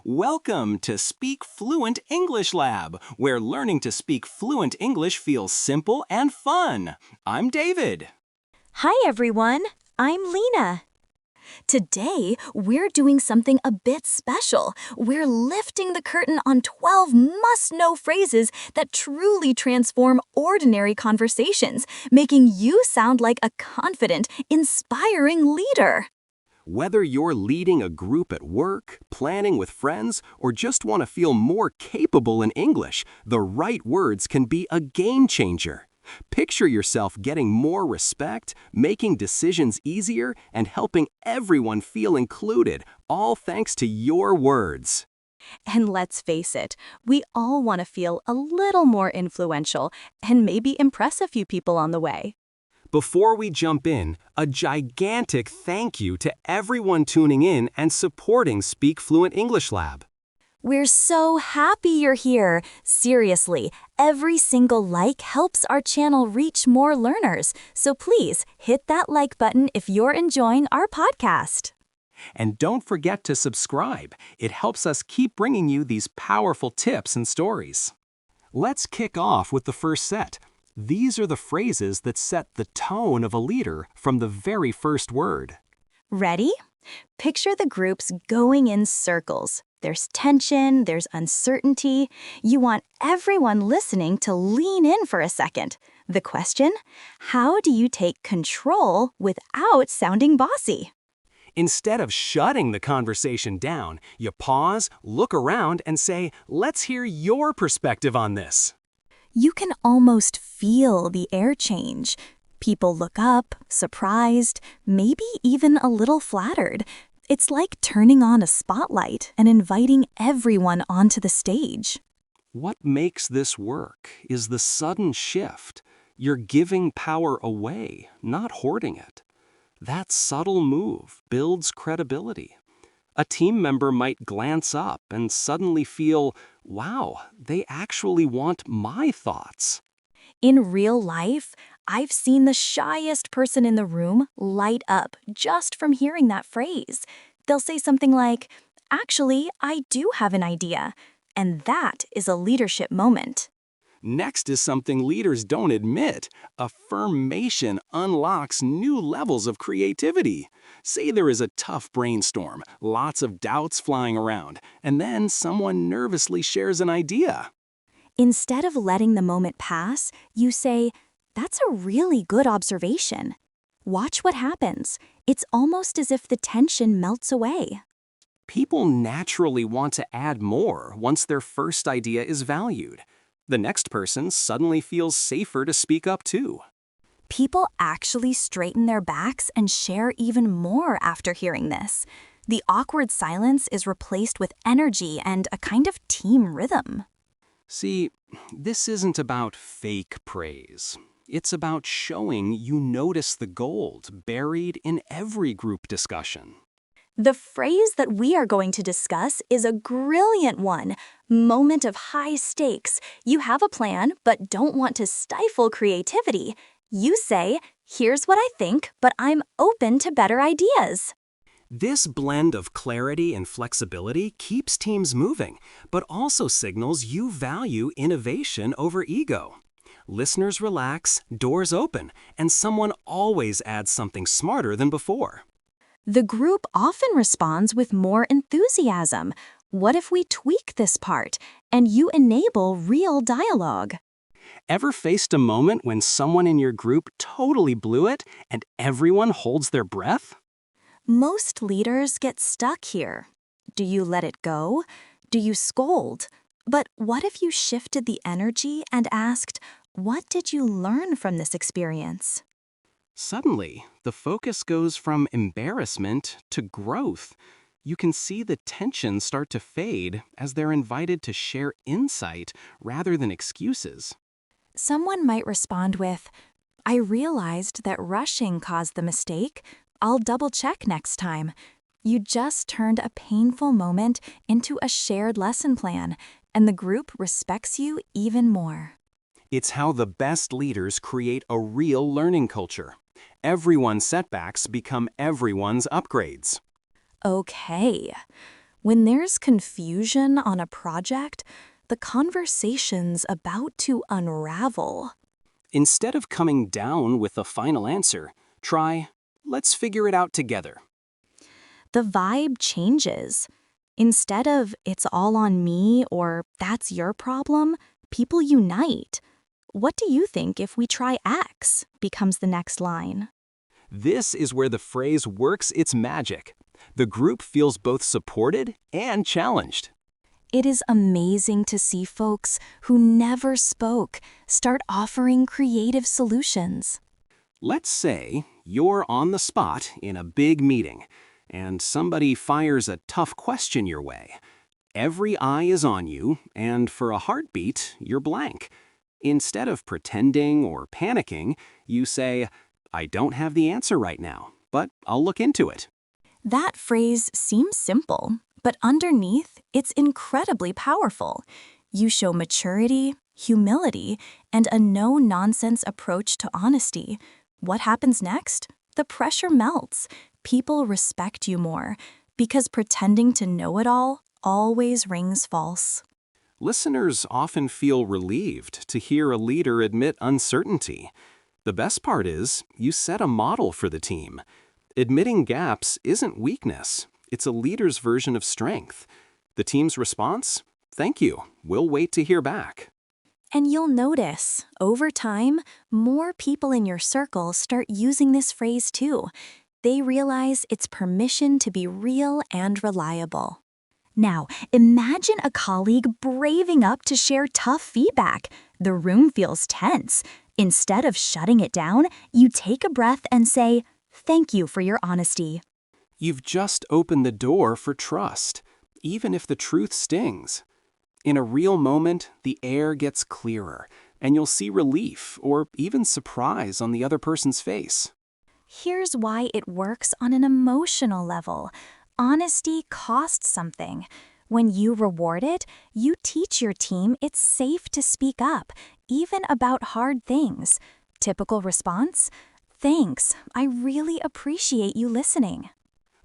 Welcome to Speak Fluent English Lab, where learning to speak fluent English feels simple and fun. I'm David. Hi everyone, I'm Lena. Today, we're doing something a bit special. We're lifting the curtain on 12 must-know phrases that truly transform ordinary conversations, making you sound like a confident, inspiring leader. Whether you're leading a group at work, planning with friends, or just want to feel more capable in English, the right words can be a game changer. Picture yourself getting more respect, making decisions easier, and helping everyone feel included, all thanks to your words. And let's face it, we all want to feel a little more influential and maybe impress a few people on the way. Before we jump in, a gigantic thank you to everyone tuning in and supporting Speak Fluent English Lab. We're so happy you're here. Seriously, every single like helps our channel reach more learners. So please hit that like button if you're enjoying our podcast. And don't forget to subscribe. It helps us keep bringing you these powerful tips and stories. Let's kick off with the first set. These are the phrases that set the tone of a leader from the very first word. Ready? Picture the groups going in circles. There's tension, there's uncertainty. You want everyone listening to lean in for a second. The question? How do you take control without sounding bossy? Instead of shutting the conversation down, you pause, look around, and say, "Let's hear your perspective on this." You can almost feel the air change. People look up, surprised, maybe even a little flattered. It's like turning on a spotlight and inviting everyone onto the stage. What makes this work is the sudden shift. You're giving power away, not hoarding it. That subtle move builds credibility. A team member might glance up and suddenly feel, wow, they actually want my thoughts. In real life, I've seen the shyest person in the room light up just from hearing that phrase. They'll say something like, "Actually, I do have an idea." And that is a leadership moment. Next is something leaders don't admit. Affirmation unlocks new levels of creativity. Say there is a tough brainstorm, lots of doubts flying around, and then someone nervously shares an idea. Instead of letting the moment pass, you say, "That's a really good observation." Watch what happens. It's almost as if the tension melts away. People naturally want to add more once their first idea is valued. The next person suddenly feels safer to speak up too. People actually straighten their backs and share even more after hearing this. The awkward silence is replaced with energy and a kind of team rhythm. See, this isn't about fake praise. It's about showing you notice the gold buried in every group discussion. The phrase that we are going to discuss is a brilliant one. Moment of high stakes. You have a plan, but don't want to stifle creativity. You say, "Here's what I think, but I'm open to better ideas." This blend of clarity and flexibility keeps teams moving, but also signals you value innovation over ego. Listeners relax, doors open, and someone always adds something smarter than before. The group often responds with more enthusiasm. What if we tweak this part and you enable real dialogue? Ever faced a moment when someone in your group totally blew it and everyone holds their breath? Most leaders get stuck here. Do you let it go? Do you scold? But what if you shifted the energy and asked, "What did you learn from this experience?" Suddenly, the focus goes from embarrassment to growth. You can see the tension start to fade as they're invited to share insight rather than excuses. Someone might respond with, "I realized that rushing caused the mistake. I'll double-check next time." You just turned a painful moment into a shared lesson plan, and the group respects you even more. It's how the best leaders create a real learning culture. Everyone's setbacks become everyone's upgrades. Okay. When there's confusion on a project, the conversation's about to unravel. Instead of coming down with a final answer, try, let's figure it out together. The vibe changes. Instead of it's all on me or that's your problem, people unite. What do you think if we try X becomes the next line? This is where the phrase works its magic. The group feels both supported and challenged. It is amazing to see folks who never spoke start offering creative solutions. Let's say you're on the spot in a big meeting, and somebody fires a tough question your way. Every eye is on you, and for a heartbeat, you're blank. Instead of pretending or panicking, you say, I don't have the answer right now, but I'll look into it. That phrase seems simple, but underneath, it's incredibly powerful. You show maturity, humility, and a no-nonsense approach to honesty. What happens next? The pressure melts. People respect you more, because pretending to know it all always rings false. Listeners often feel relieved to hear a leader admit uncertainty. The best part is, you set a model for the team. Admitting gaps isn't weakness, it's a leader's version of strength. The team's response? Thank you, we'll wait to hear back. And you'll notice, over time, more people in your circle start using this phrase too. They realize it's permission to be real and reliable. Now, imagine a colleague braving up to share tough feedback. The room feels tense. Instead of shutting it down, you take a breath and say, "Thank you for your honesty." You've just opened the door for trust, even if the truth stings. In a real moment, the air gets clearer, and you'll see relief or even surprise on the other person's face. Here's why it works on an emotional level. Honesty costs something. When you reward it, you teach your team it's safe to speak up, even about hard things. Typical response? Thanks, I really appreciate you listening.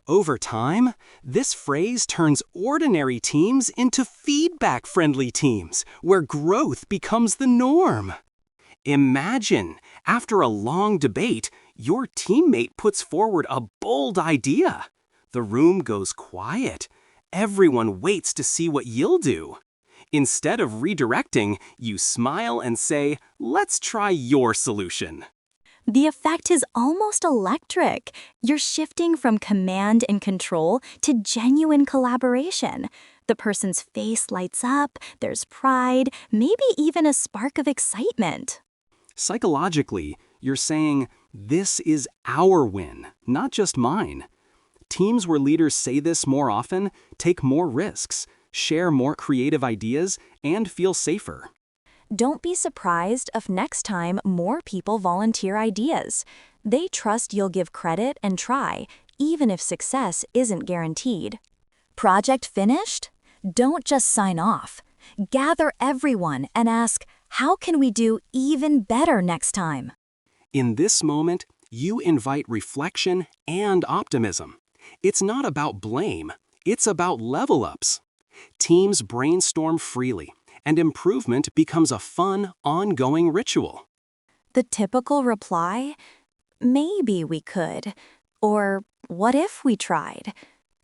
Over time, this phrase turns ordinary teams into feedback-friendly teams, where growth becomes the norm. Imagine, after a long debate, your teammate puts forward a bold idea. The room goes quiet. Everyone waits to see what you'll do. Instead of redirecting, you smile and say, let's try your solution. The effect is almost electric. You're shifting from command and control to genuine collaboration. The person's face lights up, there's pride, maybe even a spark of excitement. Psychologically, you're saying, this is our win, not just mine. Teams where leaders say this more often take more risks, share more creative ideas, and feel safer. Don't be surprised if next time more people volunteer ideas. They trust you'll give credit and try, even if success isn't guaranteed. Project finished? Don't just sign off. Gather everyone and ask, how can we do even better next time? In this moment, you invite reflection and optimism. It's not about blame, it's about level-ups. Teams brainstorm freely, and improvement becomes a fun, ongoing ritual. The typical reply? Maybe we could. Or what if we tried?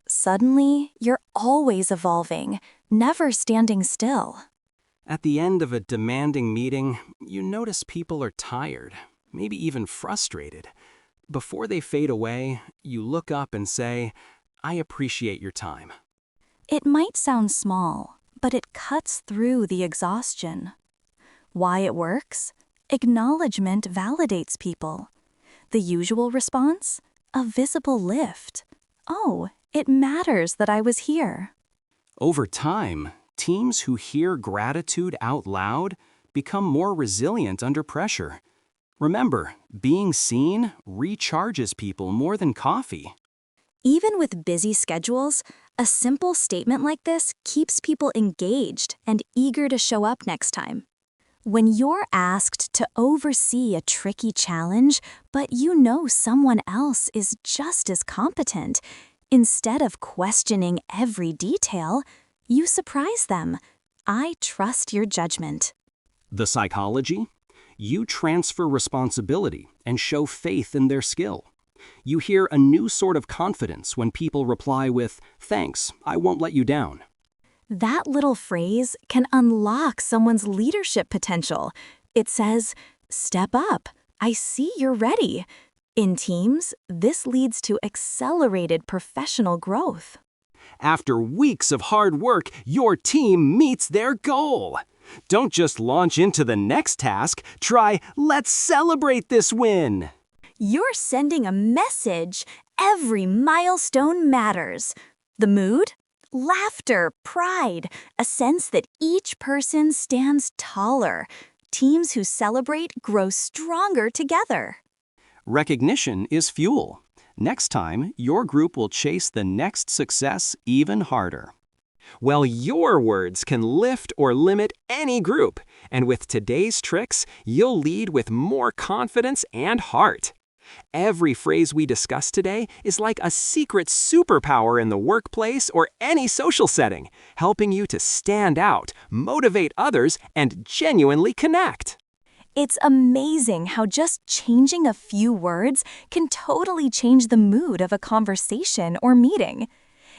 Suddenly, you're always evolving, never standing still. At the end of a demanding meeting, you notice people are tired, maybe even frustrated. Before they fade away, you look up and say, I appreciate your time. It might sound small, but it cuts through the exhaustion. Why it works? Acknowledgement validates people. The usual response? A visible lift. Oh, it matters that I was here. Over time, teams who hear gratitude out loud become more resilient under pressure. Remember, being seen recharges people more than coffee. Even with busy schedules, a simple statement like this keeps people engaged and eager to show up next time. When you're asked to oversee a tricky challenge, but you know someone else is just as competent, Instead of questioning every detail, you surprise them. I trust your judgment. The psychology? You transfer responsibility and show faith in their skill. You hear a new sort of confidence when people reply with, "Thanks, I won't let you down." That little phrase can unlock someone's leadership potential. It says, "Step up. I see you're ready." In teams, this leads to accelerated professional growth. After weeks of hard work, your team meets their goal. Don't just launch into the next task. Try, "Let's celebrate this win." You're sending a message. Every milestone matters. The mood? Laughter, pride, a sense that each person stands taller. Teams who celebrate grow stronger together. Recognition is fuel. Next time, your group will chase the next success even harder. Well, your words can lift or limit any group, and with today's tricks, you'll lead with more confidence and heart. Every phrase we discussed today is like a secret superpower in the workplace or any social setting, helping you to stand out, motivate others, and genuinely connect. It's amazing how just changing a few words can totally change the mood of a conversation or meeting.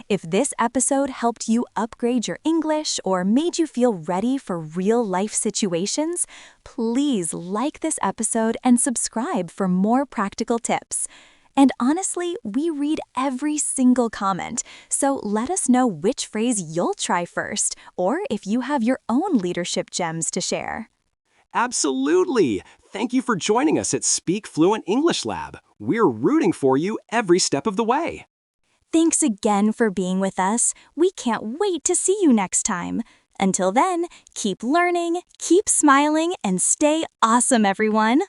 If this episode helped you upgrade your English or made you feel ready for real-life situations, please like this episode and subscribe for more practical tips. And honestly, we read every single comment, so let us know which phrase you'll try first, or if you have your own leadership gems to share. Absolutely! Thank you for joining us at Speak Fluent English Lab. We're rooting for you every step of the way. Thanks again for being with us. We can't wait to see you next time. Until then, keep learning, keep smiling, and stay awesome, everyone.